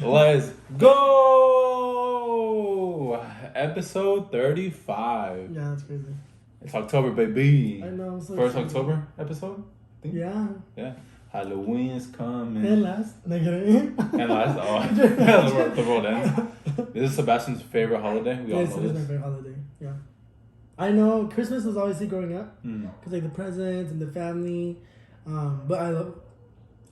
Let's go! Episode 35. Yeah, that's crazy. It's October, baby. I know. I'm so First excited. October episode? I think? Yeah. Yeah. Halloween's coming. And last. Negative. And last. Oh, the world ends. This is Sebastian's favorite holiday. We all Yes, know it is my this. favorite holiday. Yeah. I know Christmas was obviously growing up. Mm. Because, like, the presents and the family. But I love...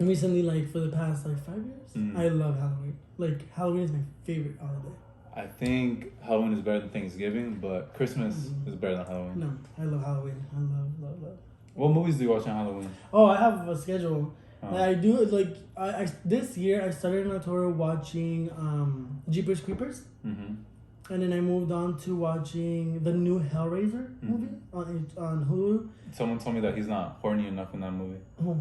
Recently, like, for the past, 5 years, I love Halloween. Like, Halloween is my favorite holiday. I think Halloween is better than Thanksgiving, but Christmas is better than Halloween. No, I love Halloween. I love. What movies do you watch on Halloween? Oh, I have a schedule. Oh. I do, like, I this year, I started in October watching Jeepers Creepers. Mm-hmm. And then I moved on to watching the new Hellraiser movie on Hulu. Someone told me that he's not horny enough in that movie. Oh,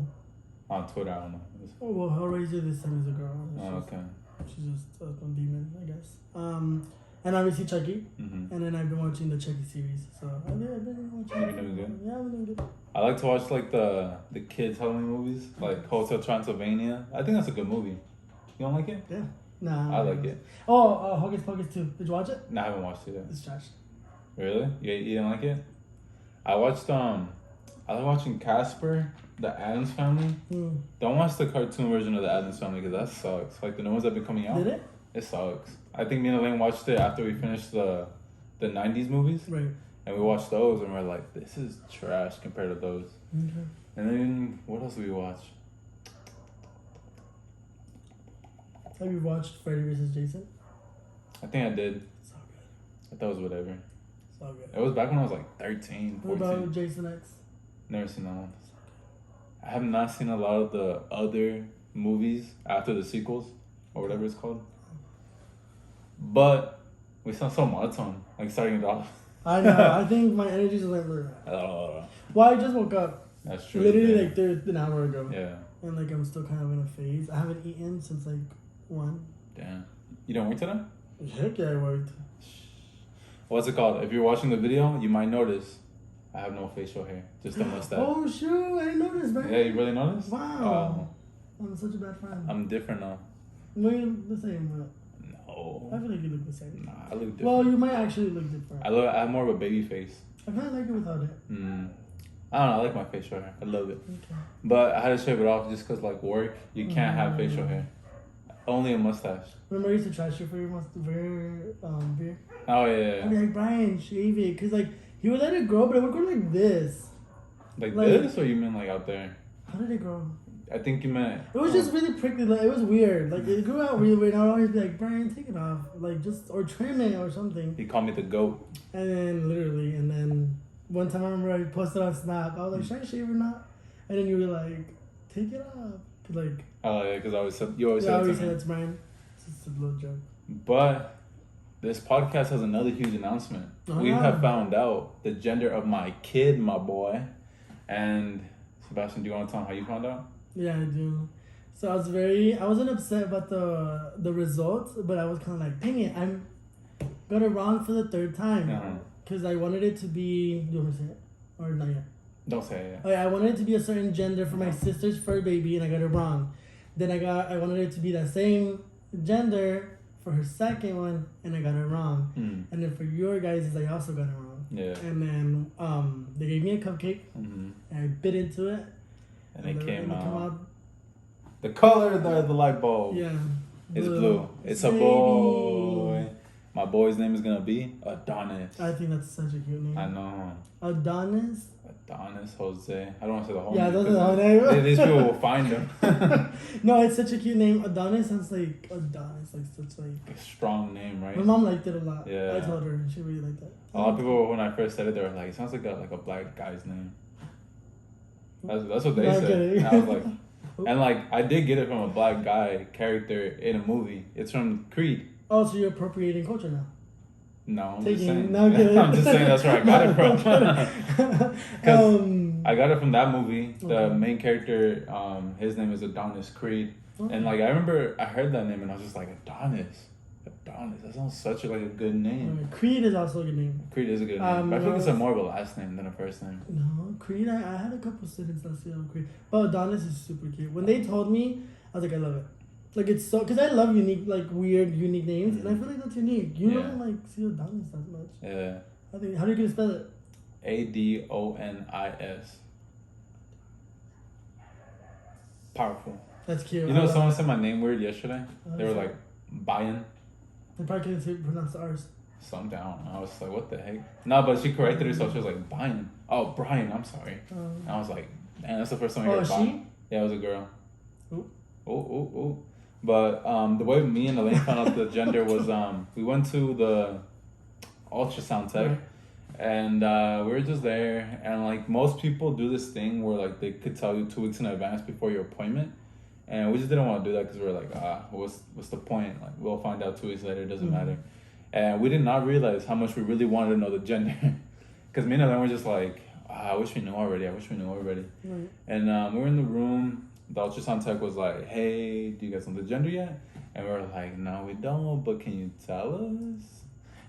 On Twitter, I don't know. well, Hellraiser this time is a girl. Okay. She's just a demon, I guess. And obviously Chucky. Mm-hmm. And then I've been watching the Chucky series. So I've been watching. Have you been doing good? Yeah, I've been doing good. I like to watch like the kids Halloween movies, like Hotel Transylvania. I think that's a good movie. You don't like it? Yeah. Nah. I like it. Oh, Hocus Pocus 2. Did you watch it? No, I haven't watched it yet. It's trash. Really? You didn't like it? I watched I was watching Casper, the Addams Family. Don't watch the cartoon version of the Addams Family because that sucks. Like the new ones that have been coming out. Did it? It sucks. I think me and Elaine watched it after we finished the 90s movies. Right. And we watched those and we're like, this is trash compared to those. Okay. And then what else did we watch? Have you watched Freddy vs. Jason? I think I did. So good. I thought it was whatever. So good. It was back when I was like 13, What 14. about Jason X? Never seen that one. I have not seen a lot of the other movies after the sequels or whatever it's called. But we sound so monotone, like starting it off. I know. I think my energy is like. Well, I just woke up. That's true. Literally yeah. like an hour ago. Yeah. And like I'm still kind of in a phase. I haven't eaten since like 1. Damn. You don't work today? Heck yeah, I worked. What's it called? If you're watching the video, you might notice I have no facial hair, just a mustache. Oh shoot! I didn't notice, man. Yeah, you really noticed? Wow. I'm such a bad friend. I'm different now. We're the same. No. I feel like you look the same. Nah, I look different. Well, you might actually look different. I have more of a baby face. I kind of like it without it. I don't know. I like my facial hair. I love it. Okay. But I had to shave it off just because, like, work, you can't have facial hair. Only a mustache. Remember I used to trash you for your beard? Oh, yeah. I'd be like, Brian, shave it. Because, like, he would let it grow, but it would grow like this. Like this, or you meant, like, out there? How did it grow? I think you meant... It was just really prickly. Like, it was weird. Like, it grew out really weird. I would always be like, Brian, take it off. Like, or trim it or something. He called me the goat. And then one time I remember I posted on Snap. I was like, should I shave or not? And then you were like, take it off. Like, Oh, yeah, because you always I said always it say to me. that's Brian. It's just a little joke. But this podcast has another huge announcement. We Ah. have found out the gender of my kid, my boy. And, Sebastian, do you want to tell him how you found out? Yeah, I do. So I wasn't upset about the results, but I was kind of like, dang it, I'm got it wrong for the 3rd time. Because I wanted it to be, do you want me to say it? Or not yet? Don't say it. Oh, yeah, I wanted it to be a certain gender for my sister's fur baby, and I got it wrong. Then I wanted it to be that same gender for her second one, and I got it wrong. And then for your guys', I also got it wrong. Yeah. And then they gave me a cupcake, and I bit into it. And it came out. The color of the light bulb. Yeah. It's blue. It's a boy. My boy's name is gonna be Adonis. I think that's such a cute name. I know. Adonis? Adonis Jose. I don't want to say the whole Yeah, name. that's the whole name. These people will find him. No, it's such a cute name. Adonis sounds like Adonis, like such like. A strong name, right? My mom liked it a lot. Yeah. I told her she really liked it. A lot of people, when I first said it, they were like, "It sounds like a black guy's name." That's what they Not said. kidding. And I was like, and like I did get it from a black guy character in a movie. It's from Creed. Oh, so you're appropriating culture now? No, I'm just saying. No, I'm kidding. I'm just saying that's where I got it from. Because I got it from that movie. The Okay. main character, his name is Adonis Creed, and like I remember I heard that name and I was just like Adonis. That sounds such a good name. Creed is also a good name. Creed is a good name, but I feel like it's more of a last name than a first name. No, Creed. I had a couple students that say Creed, but Adonis is super cute. When they told me, I was like, I love it. Like it's so, because I love unique, like weird, unique names, and I feel like that's unique. You don't like see Adonis that much. Yeah. I think. How do you gonna spell it? Adonis. Powerful. That's cute. You know, someone said my name weird yesterday. They were like, Brayan. They probably couldn't pronounce the R's. Something, I don't know. I was like, what the heck? No, but she corrected herself. She was like, Brian. Oh, Brian, I'm sorry. And I was like, man, that's the first time I heard Brian. Yeah, it was a girl. Oh. But the way me and Elaine found out the gender was we went to the ultrasound tech. Right. And we were just there. And like most people do this thing where like they could tell you 2 weeks in advance before your appointment. And we just didn't want to do that because we were like, what's the point? Like we'll find out 2 weeks later. It doesn't matter. And we did not realize how much we really wanted to know the gender. Because me and Elaine were just like, I wish we knew already. Right. And we were in the room. The ultrasound tech was like, hey, do you guys know the gender yet? And we were like, no, we don't, but can you tell us?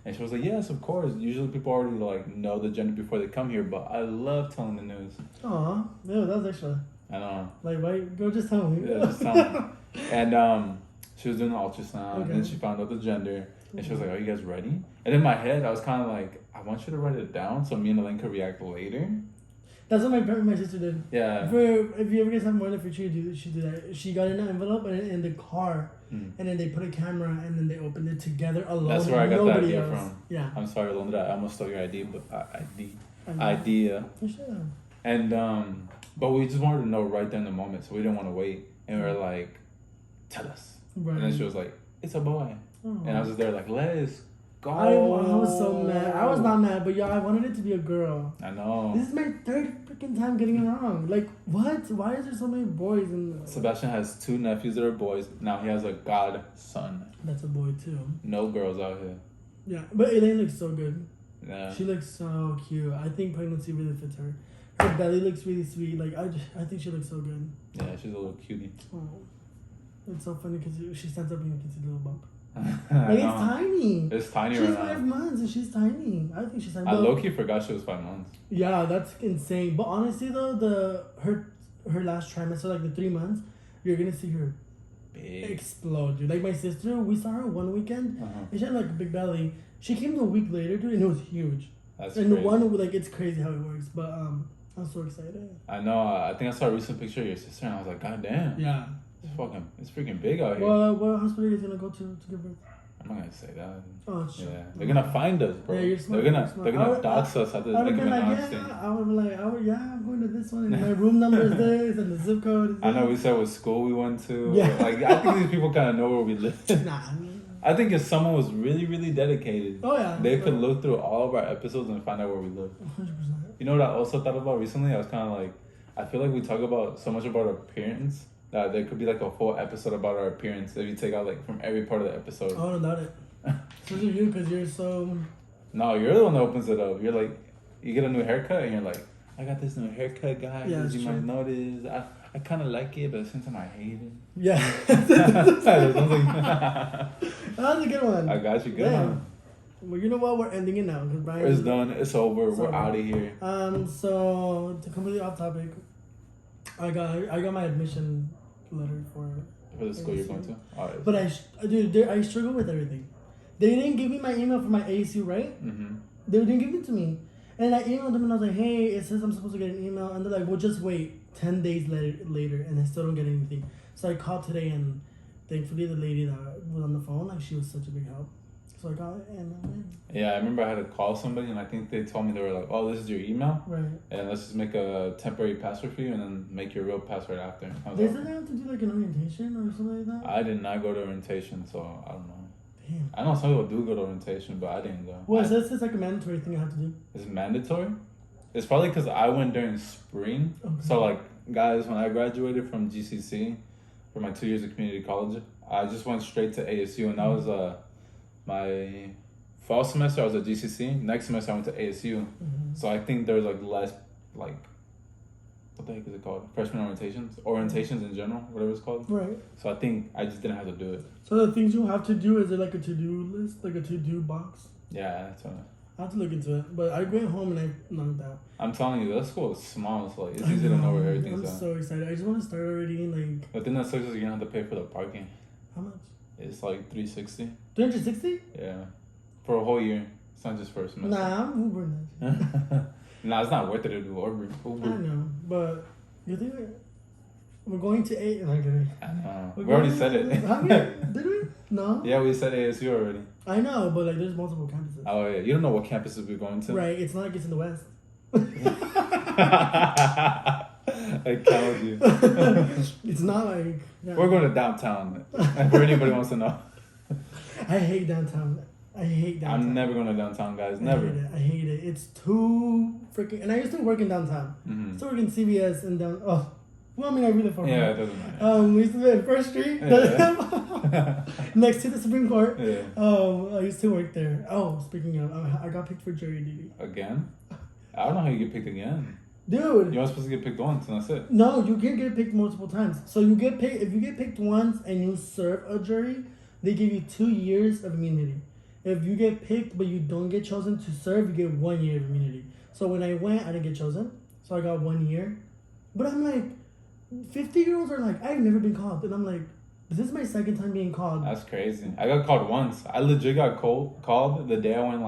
And she was like, yes, of course. Usually people already like know the gender before they come here, but I love telling the news. Aw, yeah, that was extra. I know. Like, why? Go just tell me. Yeah, just tell me. And she was doing the ultrasound, and then she found out the gender. And she was like, are you guys ready? And in my head, I was kind of like, I want you to write it down so me and Elaine could react later. That's what my sister did. Yeah. If you ever get something more in the future, she did that. She got in an envelope and in the car, and then they put a camera and then they opened it together alone. That's where I got that idea from. Yeah. I'm sorry, Linda. I almost stole your idea, but idea. You should. And but we just wanted to know right there in the moment, so we didn't want to wait. And we were like, tell us. Right. And then she was like, it's a boy. And I was just there like, let's go. I was so mad. I was not mad, but y'all, I wanted it to be a girl. I know. This is my third freaking time getting it wrong. Like, what? Why is there so many boys in Sebastian has 2 nephews that are boys. Now he has a godson. That's a boy too. No girls out here. Yeah, but Elaine looks so good. Yeah. She looks so cute. I think pregnancy really fits her. Her belly looks really sweet. Like, I think she looks so good. Yeah, she's a little cutie. Oh. It's so funny because she stands up and you can see the little bump. Like, it's tiny. It's tiny she's right now. She's 5 months and she's tiny. I think she's tiny. I low-key forgot she was 5 months. Yeah, that's insane. But honestly though, her last trimester, like the 3 months, you're gonna see her big explode, dude. Like my sister, we saw her one weekend and she had like a big belly. She came a week later, dude, and it was huge. That's and crazy. The one, like, it's crazy how it works. But I'm so excited. I know. I think I saw a recent picture of your sister and I was like, God damn. Yeah. It's freaking big out here. What hospital are you gonna go to give birth? I'm not gonna say that. Oh, shit. Yeah, they're gonna find us, bro. Yeah, you're smart. They're gonna dox us at the I would be like, I'm going to this one, and my room number is this, and the zip code is this. I know we said what school we went to. Yeah. Like, I think these people kind of know where we live. Nah. I think if someone was really, really dedicated, they could look through all of our episodes and find out where we live. 100%. You know what I also thought about recently? I was kind of like, I feel like we talk about so much about our appearance that there could be like a whole episode about our appearance if you take out like from every part of the episode. I don't doubt it. Especially you, because you're so... No, you're the one that opens it up. You're like, you get a new haircut and you're like, I got this new haircut, guys. Yeah, as you true. might notice. I kind of like it, but at the same time I hate it. Yeah. That was a good one. I got you. Good one. Well, you know what? We're ending it now. Brian, it's done. It's over. We're out of here. So, to completely off topic, I got my admission letter for the school you're going to? Alright. But I struggle with everything. They didn't give me my email for my ASU, right? Mm-hmm. They didn't give it to me. And I emailed them and I was like, hey, it says I'm supposed to get an email. And they're like, well, just wait 10 days later. And I still don't get anything. So I called today and thankfully the lady that was on the phone, like, she was such a big help. So I got it and I'm in. Yeah, I remember I had to call somebody and I think they told me, they were like, oh, this is your email? Right. And let's just make a temporary password for you and then make your real password after. They said I have to do like an orientation or something like that? I did not go to orientation, so I don't know. Damn. I know some people do go to orientation, but I didn't go. Well, it says it's like a mandatory thing I have to do. It's mandatory? It's probably because I went during spring. Okay. So, like, guys, when I graduated from GCC for my 2 years of community college, I just went straight to ASU, and that was my fall semester. I was at GCC. Next semester, I went to ASU. Mm-hmm. So I think there's like less, like, what the heck is it called? Freshman orientations in general, whatever it's called. Right. So I think I just didn't have to do it. So the things you have to do, is it like a to-do list, like a to-do box? Yeah, that's what. I have to look into it, but I went home and I knocked out. I'm telling you, that school is small, so like, it's easy to know where everything's at. I'm so excited. I just want to start already, like... But then that sucks is you're gonna have to pay for the parking. How much? It's like $360. $360? Yeah, for a whole year. It's not just for a semester. Nah, I'm Ubering that. Nah, it's not worth it to do Uber. I know, but you think we're going to A? Like, I know. We already said it. Did we? No. Yeah, we said ASU already. I know, but like, there's multiple campuses. Oh yeah, you don't know what campuses we're going to. Right, it's not like it's in the West. I count you. It's not like we're going to downtown. If anybody wants to know. I hate downtown. I'm never going to downtown, guys. Never. I hate it. It's too freaking. And I used to work in downtown. Mm-hmm. I used to work in CVS and down. Oh, well, I mean, I really fucking. Yeah, it doesn't matter. We used to be at First Street, next to the Supreme Court. Yeah. I used to work there. Oh, speaking of, I got picked for jury duty. Again? I don't know how you get picked again. Dude. You're not supposed to get picked once, and that's it. No, you can get picked multiple times. So you get picked. If you get picked once and you serve a jury, they give you 2 years of immunity. If you get picked but you don't get chosen to serve, you get 1 year of immunity. So when I went, I didn't get chosen. So I got 1 year. But I'm like, 50-year-olds are like, I've never been called. And I'm like, this is my second time being called. That's crazy. I got called once. I legit got called the day I went,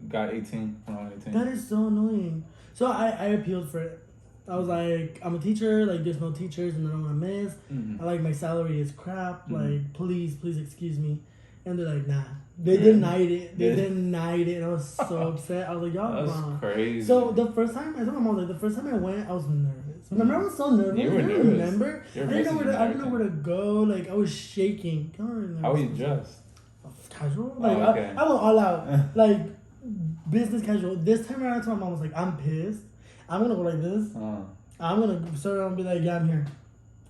got 18. When I was 18. That is so annoying. So I appealed for it. I was like, I'm a teacher. Like, there's no teachers and I don't want to miss. Mm-hmm. I like, my salary is crap. Mm-hmm. Like, please excuse me. And they're like, nah. They denied it. And I was so upset. I was like, y'all wrong. That's crazy. So the first time, I told my mom, like, the first time I went, I was nervous. Remember, I was so nervous. You were nervous. Remember? I You're didn't know where to go. Like, I was shaking. How were you dressed? Casual. Like, okay. I went all out. Like, business casual. This time around, I told my mom, I was like, I'm pissed. I'm gonna go like this. I'm gonna sit around and be like, yeah, I'm here.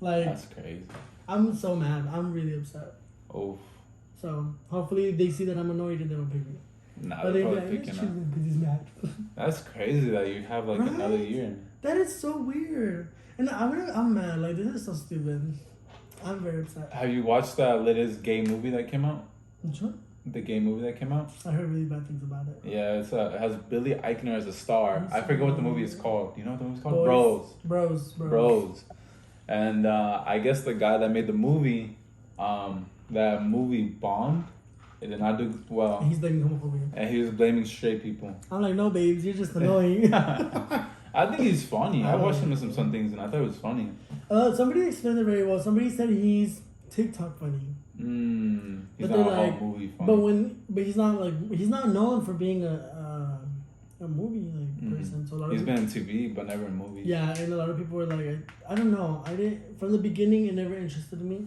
Like, that's crazy. I'm so mad. I'm really upset. Oh. So hopefully they see that I'm annoyed and they don't pick me. Nah, but they're they probably picking up. Because he's mad. That's crazy that you have like another year. That is so weird. And I'm mad. Like, this is so stupid. I'm very upset. Have you watched that latest gay movie that came out? Which one? The gay movie that came out? I heard really bad things about it. Yeah, it has Billy Eichner as a star. I forget what the movie is called. Do you know what the movie's called? Bros. And I guess the guy that made the movie, that movie bombed. It did not do well. He's blaming homophobia. And he was blaming straight people. I'm like, no, babes, you're just annoying. I think he's funny. I watched him in some things and I thought it was funny. Somebody explained it very well. Somebody said he's TikTok funny. He's not a whole movie funny. But he's not known for being a movie person. So he's been in TV but never in movies. Yeah, and a lot of people were like, I don't know. I didn't from the beginning. It never interested me.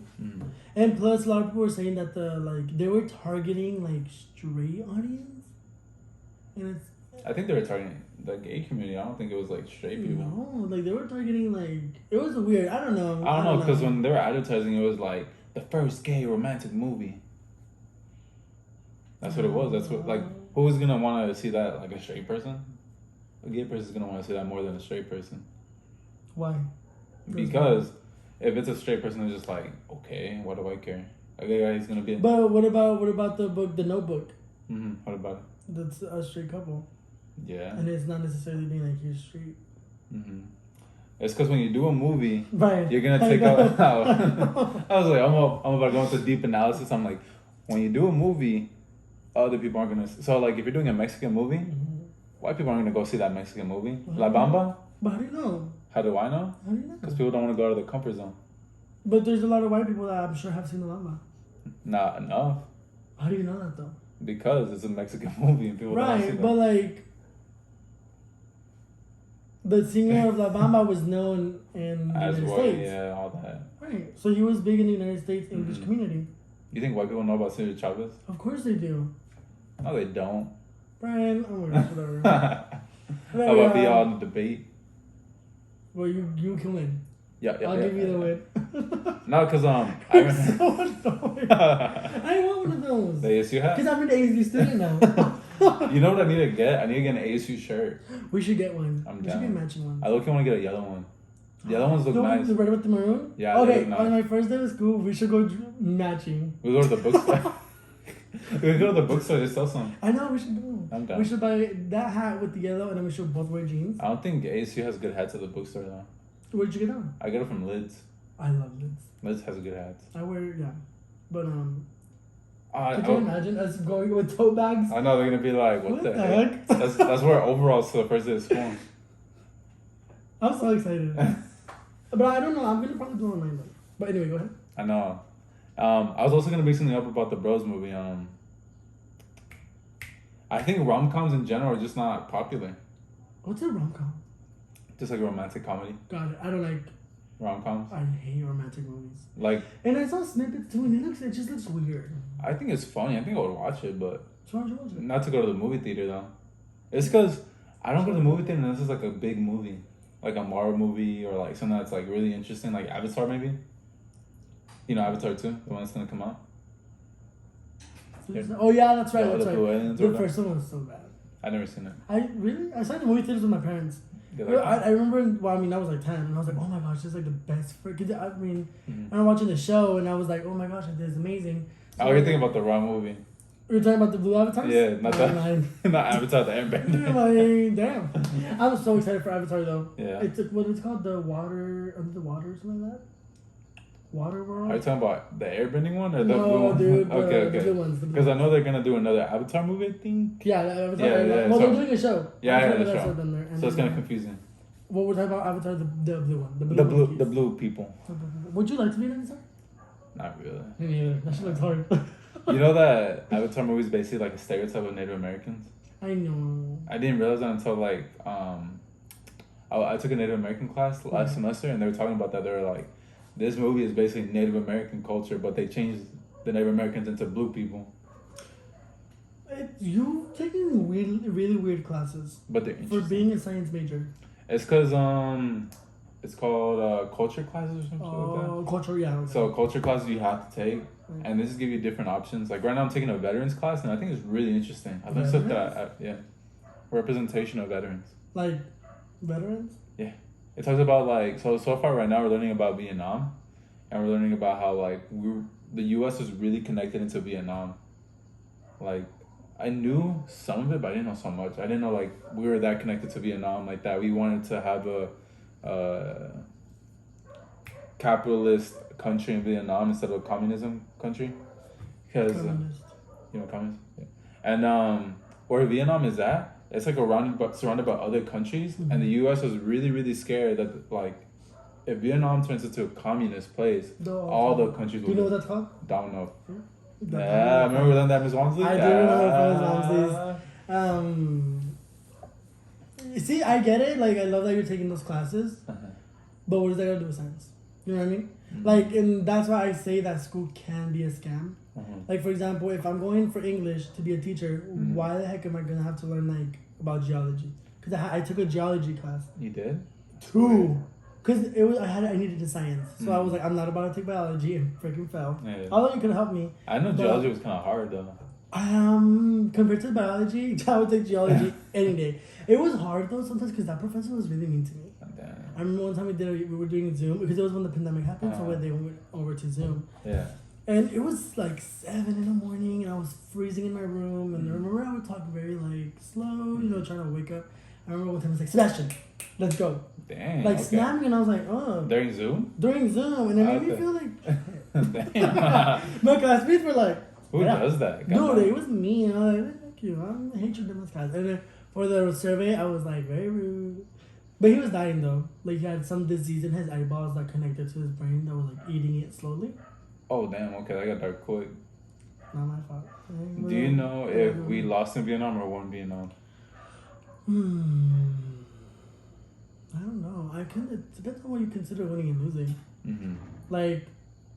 And plus, a lot of people were saying that they were targeting straight audience, and it's. I think they were targeting the gay community. I don't think it was straight people. No, they were targeting it was weird. I don't know. I don't know because when they were advertising, it was the first gay romantic movie. That's what it was. That's what who's gonna want to see that a straight person? A gay person's gonna want to see that more than a straight person. Why? Because if it's a straight person, they're just okay, what do I care? A gay guy, he's gonna be. But what about the book, The Notebook? What about it? That's a straight couple. Yeah. And it's not necessarily being you're straight. It's because when you do a movie, right, you're gonna take out. I was like, I'm about to go into deep analysis. I'm like, when you do a movie, other people aren't gonna. So if you're doing a Mexican movie, white people aren't gonna go see that Mexican movie. La Bamba. But how do you know? How do I know? How do you know? Because people don't want to go out of their comfort zone. But there's a lot of white people that I'm sure have seen La Bamba. Not enough. How do you know that though? Because it's a Mexican movie and people don't want to see that. But the singer of La Bamba was known in the United States. Yeah, all that. Right. So he was big in the United States English community. You think white people know about Cesar Chavez? Of course they do. No, they don't. Brian, oh my gosh, whatever. How about be on the debate? Well, you can win. Yeah, I'll give you the win. No, because You're so annoying. I want one of those. The ASU hat? Because I'm an ASU student now. You know what I need to get? I need to get an ASU shirt. We should get one. I'm we down. should get matching ones. I want to get a yellow one. The yellow ones look nice. The red with the maroon? Yeah. Okay, nice. on my first day of school, we should go matching. We go to the bookstore. We could go to the bookstore to sell some. I know, we should go. I'm down. We should buy that hat with the yellow and then we should both wear jeans. I don't think ASU has good hats at the bookstore though. Where'd you get them? I get it from Lids. I love Lids. Lids has good hats. I wear, yeah. But could you imagine us going with tote bags? I know they're gonna be like, what the heck? That's where overalls to the first day of school. I'm so excited. But I don't know. I'm gonna probably do it online though. But anyway, go ahead. I know. I was also gonna bring something up about the Bros movie. I think rom-coms in general are just not popular. What's a rom-com? Just like a romantic comedy. Got it. I don't like rom-coms. I hate romantic movies. Like. And I saw snippets too, and it just looks weird. I think it's funny. I think I would watch it, but. So why'd you watch it? Not to go to the movie theater though. It's because I don't go to the movie theater unless it's like a big movie, like a Marvel movie or like something that's like really interesting, like Avatar maybe. You know Avatar 2, the one that's gonna come out. Oh yeah, that's right. That's right. The first one was so bad. I never seen it. I saw it in the movie theaters with my parents. I remember. Well, I mean, I was like 10, and I was like, "Oh my gosh, this is like the best." Cause I mean, I'm watching the show, and I was like, "Oh my gosh, this is amazing." So you're thinking about the wrong movie. You're talking about the blue avatars? Yeah, not that. Not Avatar, the Airbender. Damn. I was so excited for Avatar though. Yeah. It's what it's called, the water under the water or something like that. Water World. Are you talking about the airbending one or the blue one? Dude, okay. The blue ones. Because I know they're gonna do another Avatar movie, I think. Yeah, the Avatar. Yeah. Well, they're doing a show. Yeah, the show. So it's kind of confusing. Well, we're talking about Avatar, the blue one. The blue people. Would you like to be an Avatar? Not really. Me neither. That shit looks hard. You know that Avatar movie is basically like a stereotype of Native Americans? I know. I didn't realize that until like I took a Native American class last semester, and they were talking about that. They were like, this movie is basically Native American culture, but they changed the Native Americans into blue people. You've taken really weird classes. But they're interesting. For being a science major. It's because it's called culture classes or something like that. Oh, culture, yeah. Okay. So culture classes you have to take, and they just give you different options. Like right now I'm taking a veterans class, and I think it's really interesting. I learned stuff that, representation of veterans. Like veterans? Yeah. It talks about like, so far right now we're learning about Vietnam, and we're learning about how like the U.S. was really connected into Vietnam. Like, I knew some of it, but I didn't know so much. I didn't know like we were that connected to Vietnam, like that we wanted to have a capitalist country in Vietnam instead of a communism country, because you know communist. Yeah. And where Vietnam is at, it's like surrounded by other countries, and the U.S. was really scared that like if Vietnam turns into a communist place, all the countries. Do you know what that's called? Don't know. Yeah, remember that Miss Walmsley? I do remember Miss Walmsley's. See, I get it. Like, I love that you're taking those classes, but what does that got to do with science? You know what I mean? Mm-hmm. Like, and that's why I say that school can be a scam. Mm-hmm. Like, for example, if I'm going for English to be a teacher, why the heck am I gonna have to learn like about geology? Because I took a geology class. You did? 2. Because I needed a science, so I was like, I'm not about to take biology, and freaking fell. Yeah. Although you could help me. I know geology was kind of hard though. Compared to biology, I would take geology any day. It was hard though sometimes because that professor was really mean to me. I remember one time we were doing Zoom because it was when the pandemic happened, so they went over to Zoom. Yeah. And it was like 7 in the morning, and I was freezing in my room. And I remember I would talk very like slow, you know, trying to wake up. I remember one time I was like, Sebastian, let's go. Dang. Like snapping, and I was like, oh. During Zoom? During Zoom, and it made me feel like. Damn. My classmates were like. Who does that? No, it was me. And I was like, thank you. I hate your dumbass class. And then for the survey, I was like, very rude. But he was dying though. Like he had some disease in his eyeballs that connected to his brain that was like eating it slowly. Oh damn! Okay, that got dark quick. Not my fault. Do you know if we lost in Vietnam or won Vietnam? I don't know. It depends on what you consider winning and losing. Mm-hmm. Like,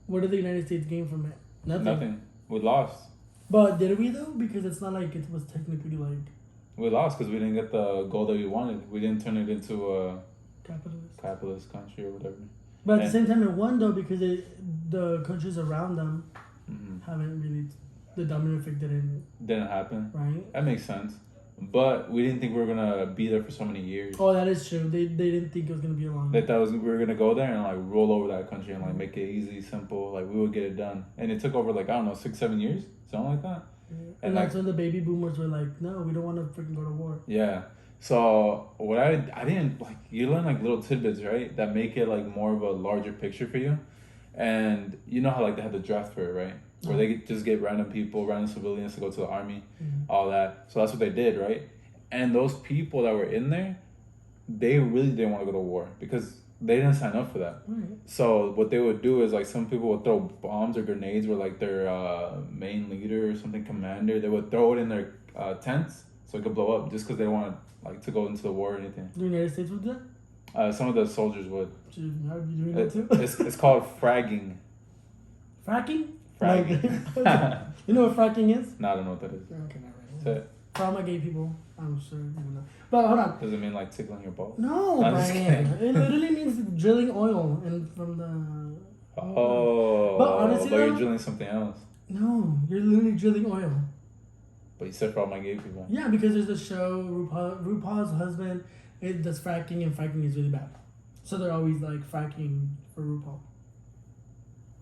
what did the United States gain from it? Nothing. We lost. But did we though? Because it's not like it was technically like. We lost because we didn't get the goal that we wanted. We didn't turn it into a capitalist country or whatever. But at the same time, it won though because the countries around them haven't really. The domino effect didn't happen. Right. That makes sense. But we didn't think we were gonna be there for so many years. Oh, that is true. They didn't think it was gonna be a long. They thought we were gonna go there and like roll over that country and like make it easy, simple. Like we would get it done, and it took over like I don't know 6-7 years, something like that. Yeah. And that's when the baby boomers were like, "No, we don't want to freaking go to war." Yeah. So what I didn't like, you learn like little tidbits, right, that make it like more of a larger picture for you, and you know how like they had the draft for it, right? where they just get random people, random civilians to go to the army, all that. So that's what they did, right? And those people that were in there, they really didn't want to go to war because they didn't sign up for that. Right. So what they would do is like some people would throw bombs or grenades where like their main leader or something, commander, they would throw it in their tents so it could blow up just because they wanted like to go into the war or anything. The United States would do that? Some of the soldiers would. Should I be doing that too? It's called fragging. Fracking? Fragging. Like, you know what fracking is? No, I don't know what that is. Okay, not Say really. it. For all my gay people, I'm sure you know. But hold on. Does it mean like tickling your balls? No, Brian. It literally means drilling oil and from the. Oh. But honestly, but you're drilling something else. No, you're literally drilling oil. But you said for all my gay people. Yeah, because there's a show, RuPaul's husband, it does fracking, and fracking is really bad. So they're always like fracking for RuPaul.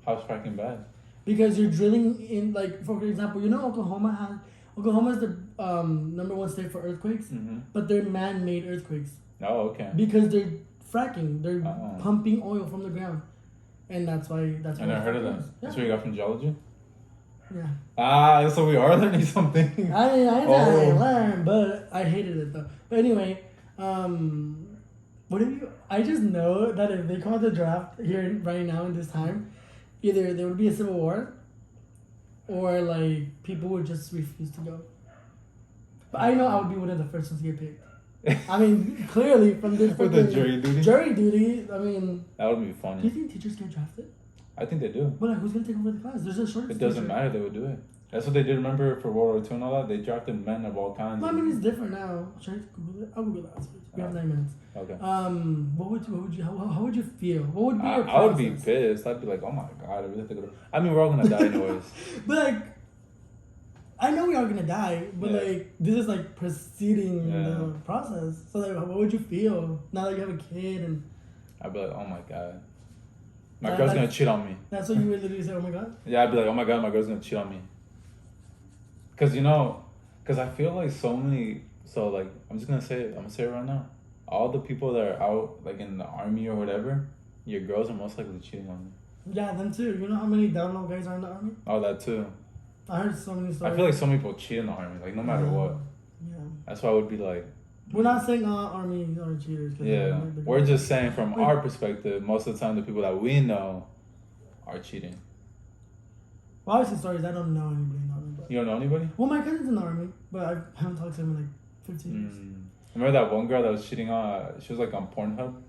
How's fracking bad? Because you're drilling in, like, for example, you know Oklahoma is the number one state for earthquakes, but they're man-made earthquakes. Oh, okay. Because they're fracking, they're pumping oil from the ground, and that's why. I never heard of that. That's what you got from geology. Yeah. So we are learning something. I learned, but I hated it though. But anyway, what if you? I just know that if they call the draft here right now in this time, either there would be a civil war, or like people would just refuse to go. But I know I would be one of the first ones to get picked. I mean, clearly from this. With the jury duty. Jury duty. I mean. That would be funny. Do you think teachers get drafted? I think they do. But like, who's gonna take over the class? There's a shortage. It doesn't matter. They would do it. That's what they did. Remember for World War II and all that, they drafted men of all kinds. Well, I mean, it's different now. Should I Google it? I'll Google that. We have 9 minutes. Okay. How would you feel? What would be your process? I would be pissed. I'd be like, oh my god, I really have to go to. I mean, we're all gonna die anyways. But like, I know we're all gonna die, but like, this is like preceding the process. So like, what would you feel now that you have a kid and? I'd be like, oh my god. My girl's gonna cheat on me. That's what you would literally say, oh my god? Yeah, I'd be like, oh my god, my girl's gonna cheat on me. Cause I feel like I'm just gonna say it right now. All the people that are out like in the army or whatever, your girls are most likely cheating on you. Yeah, them too. You know how many down low guys are in the army? Oh, that too. I heard so many stories. I feel like so many people cheat in the army, like no matter what. Yeah. That's why I would be like. We're not saying army are cheaters. Yeah, we're just saying from our perspective, most of the time the people that we know are cheating. Well, obviously stories, I don't know anybody in the army. But... You don't know anybody? Well, my cousin's in the army, but I haven't talked to him in like 15 years. Remember that one girl that was cheating on, she was like on Pornhub,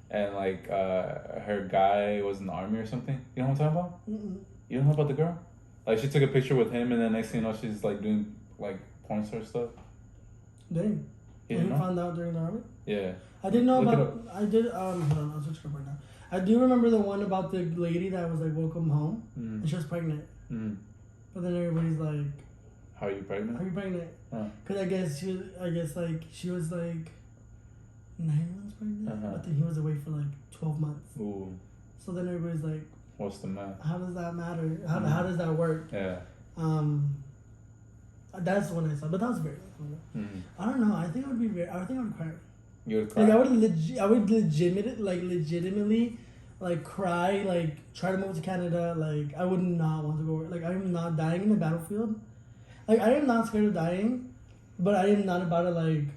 and like her guy was in the army or something? You know what I'm talking about? Mm-mm. You don't know about the girl? Like she took a picture with him and then next thing you know she's like doing like porn star stuff. Dang. You found out during the army? Yeah. I didn't know about. I did. Hold on, I'll switch it up right now. I do remember the one about the lady that was like welcome home, and she was pregnant. But then everybody's like, "How are you pregnant? Are you pregnant?" Because she was like 9 months pregnant, but then he was away for like 12 months. Ooh. So then everybody's like, "What's the math? How does that matter? How does that work?" Yeah. That's when I saw, but that was very. I don't know. I think I would cry. You would cry. Like I would legitimately, like cry, like try to move to Canada. Like I would not want to go. Like I am not dying in the battlefield. Like I am not scared of dying, but I am not about to like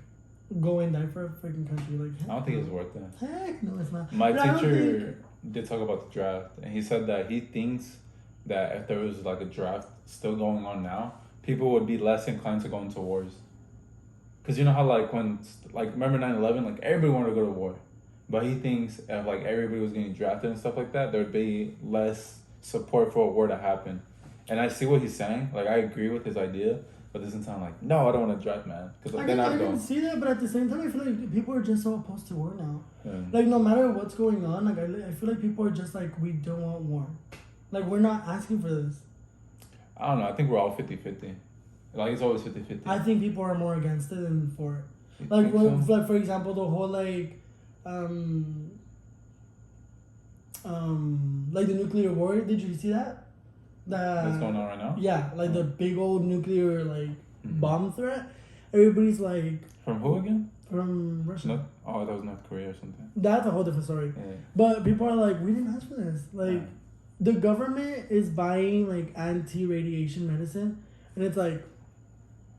go and die for a freaking country. Like I don't think it's worth it. Heck no, it's not. My teacher did talk about the draft, and he said that he thinks that if there was like a draft still going on now, people would be less inclined to go into wars. Because you know how like when, like remember 9/11, like everybody wanted to go to war. But he thinks if like everybody was getting drafted and stuff like that, there'd be less support for a war to happen. And I see what he's saying. Like I agree with his idea, but it doesn't sound like, no, I don't want to draft, man. Because then I can see that, but at the same time, I feel like people are just so opposed to war now. Yeah. Like no matter what's going on, like I feel like people are just like, we don't want war. Like we're not asking for this. I don't know. I think we're all 50-50. Like it's always 50-50. I think people are more against it than for it. Like for example, the whole like the nuclear war. Did you see that? What's going on right now? Yeah, like the big old nuclear like bomb threat. Everybody's like. From who again? From Russia. That was North Korea or something. That's a whole different story. Yeah. But people are like, we didn't ask for this. Like, the government is buying like anti-radiation medicine, and it's like,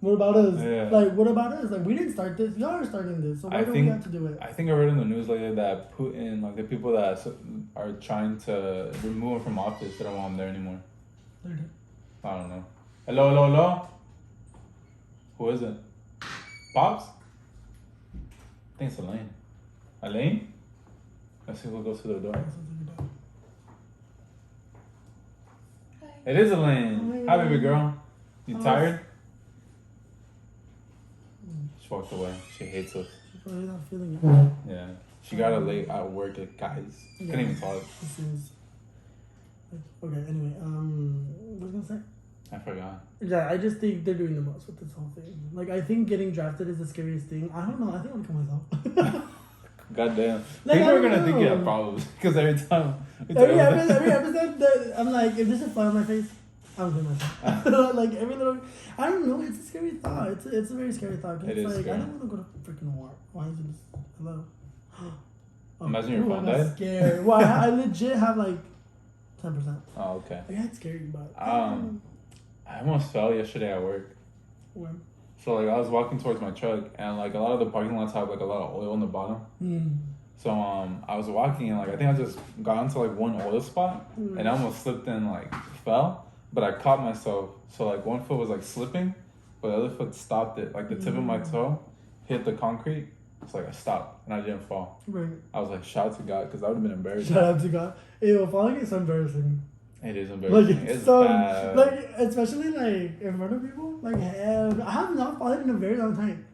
what about us? Yeah. Like, what about us? Like, we didn't start this. Y'all are starting this. So why do we have to do it? I think I read in the news lately that Putin, like the people that are trying to remove him from office, they don't want him there anymore. I don't know. Hello, hello, hello. Who is it? Pops? I think it's Elaine. Elaine? Let's see who goes to the door. It is Elaine. Hi, baby girl. You tired? She walked away. She hates us. She's probably not feeling it. Yeah. She got her late at work, guys. Couldn't even talk. This is... Okay, anyway, what was I gonna say? I forgot. Yeah, I just think they're doing the most with this whole thing. Like, I think getting drafted is the scariest thing. I don't know. I think I'll kill myself. Goddamn. Like, people are gonna think you have problems because every time. Every episode, that I'm like, if there's a fly on my face, I'm kill myself. Like every little, I don't know. It's a scary thought. It's a very scary thought. It's like scary. I don't want to go to freaking war. Why is it just hello? Oh, imagine your phone died. Scared. Well, I legit have like 10%. Oh, okay. Yeah, it's scary, but I almost fell yesterday at work. When? So like I was walking towards my truck and like a lot of the parking lots have like a lot of oil on the bottom. So I was walking and like I think I just got into like one oil spot and I almost slipped and like fell, but I caught myself. So like one foot was like slipping, but the other foot stopped it. Like the tip of my toe hit the concrete. So like I stopped and I didn't fall. Right. I was like, shout out to God, because that would have been embarrassing. Shout out to God. Ew, falling is so embarrassing. It is embarrassing. Like, it's so, bad. like, especially like in front of people. Like, I have not fallen in a very long time.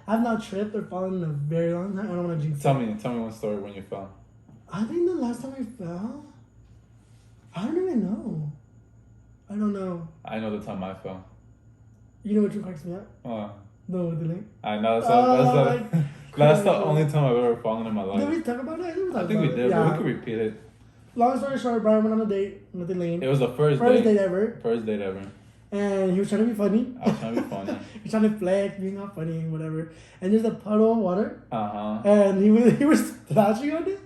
I have not tripped or fallen in a very long time. I don't want to jinx Tell me one story when you fell. I think the last time I fell, I don't even know. I don't know. I know the time I fell. You know which one cracks me up? No, with the link. I know that's the only time I've ever fallen in my life. Did we talk about it? I think we did, but we could repeat it. Long story short, Brayan went on a date with Elaine. It was the first date ever. First date ever. And he was trying to be funny. I was trying to be funny. He was trying to flex, being all funny and whatever. And there's a puddle of water. Uh-huh. And he was splashing on it.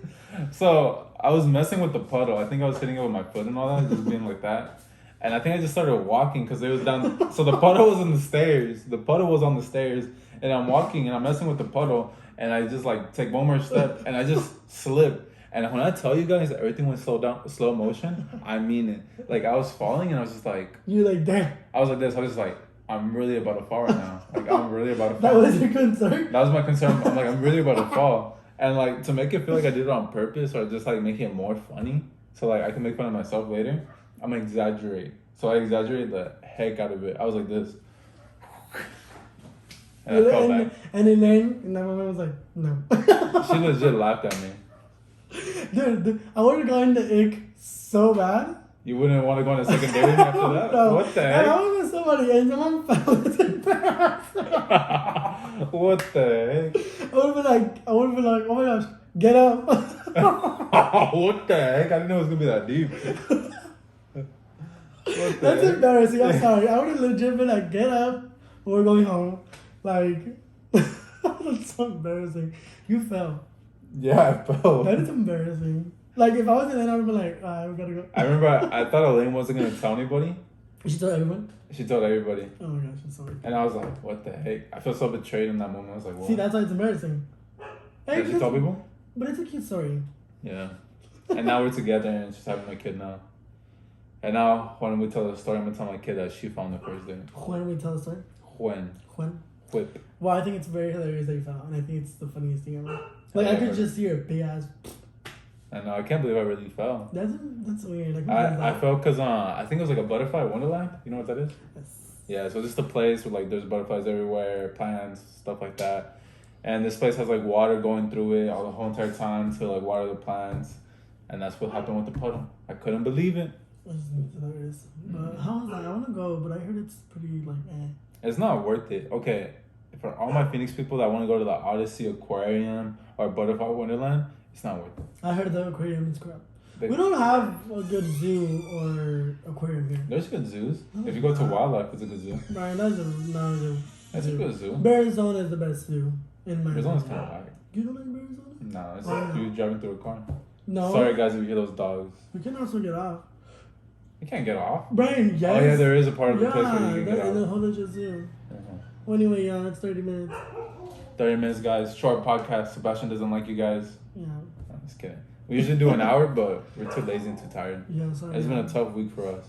So I was messing with the puddle. I think I was hitting it with my foot and all that, just being like that. And I think I just started walking because it was down. So the puddle was on the stairs. The puddle was on the stairs. And I'm walking and I'm messing with the puddle. And I just like take one more step and I just slip. And when I tell you guys that everything went slow motion, I mean it. Like I was falling and I was just like. You're like, damn. I was like this. I was just like, I'm really about to fall right now. Like I'm really about to fall. That was your concern? That was my concern. I'm like, I'm really about to fall. And like to make it feel like I did it on purpose or just like make it more funny. So like I can make fun of myself later. I'm gonna exaggerate. So I exaggerated the heck out of it. I was like this. And I fell back. And Elaine in that moment was like, no. She legit laughed at me. Dude, I would have gotten the ick so bad. You wouldn't want to go on a second date with me after that? No. What the heck? And I was with somebody and someone fell. It's embarrassing. What the heck? I would have been like, oh my gosh, get up. What the heck? I didn't know it was going to be that deep. That's heck? Embarrassing. I'm sorry. I would have legit been like, get up. We're going home. Like, that's so embarrassing. You fell. Yeah, I fell. That is embarrassing. Like, if I was in there, I would be like, alright, we gotta go. I remember I thought Elaine wasn't going to tell anybody. She told everyone? She told everybody. Oh my gosh, I'm sorry. And I was like, what the heck? I felt so betrayed in that moment. I was like, what? See, that's why it's embarrassing. Hey, did she tell people? But it's a cute story. Yeah. And now we're together and she's having a kid now. And now, when we tell the story, I'm going to tell my kid that she found the first day. When we tell the story? When? Whip. Well, I think it's very hilarious that you fell, and I think it's the funniest thing ever. Like, I could just see your big ass. I know, I can't believe I really fell. That's weird. Like, I fell because I think it was like a butterfly wonderland. You know what that is? Yes. Yeah, so just a place where like there's butterflies everywhere, plants, stuff like that. And this place has like water going through it all the whole entire time to like water the plants. And that's what happened with the puddle. I couldn't believe it. That's hilarious. But how was that? I want to go, but I heard it's pretty like It's not worth it. Okay, for all my Phoenix people that want to go to the Odyssey Aquarium or Butterfly Wonderland, it's not worth it. I heard the aquarium is crap. We don't have a good zoo or aquarium here. There's good zoos. If you go to Wildlife, it's a good zoo. Brian, that's not a zoo. That's a good zoo. Arizona is the best zoo in my Arizona's kind of whack. You don't like Arizona? No, it's like you driving through a car. No. Sorry guys if you hear those dogs. We can also get off. You can't get off. Brayan, yes. Oh yeah, there is a part of the place where you can get off. In the Holy Zoo. Well, anyway, yeah, it's 30 minutes. 30 minutes, guys. Short podcast. Sebastian doesn't like you guys. Yeah. I'm just kidding. We usually do an hour, but we're too lazy and too tired. Yeah, sorry. It's been a tough week for us.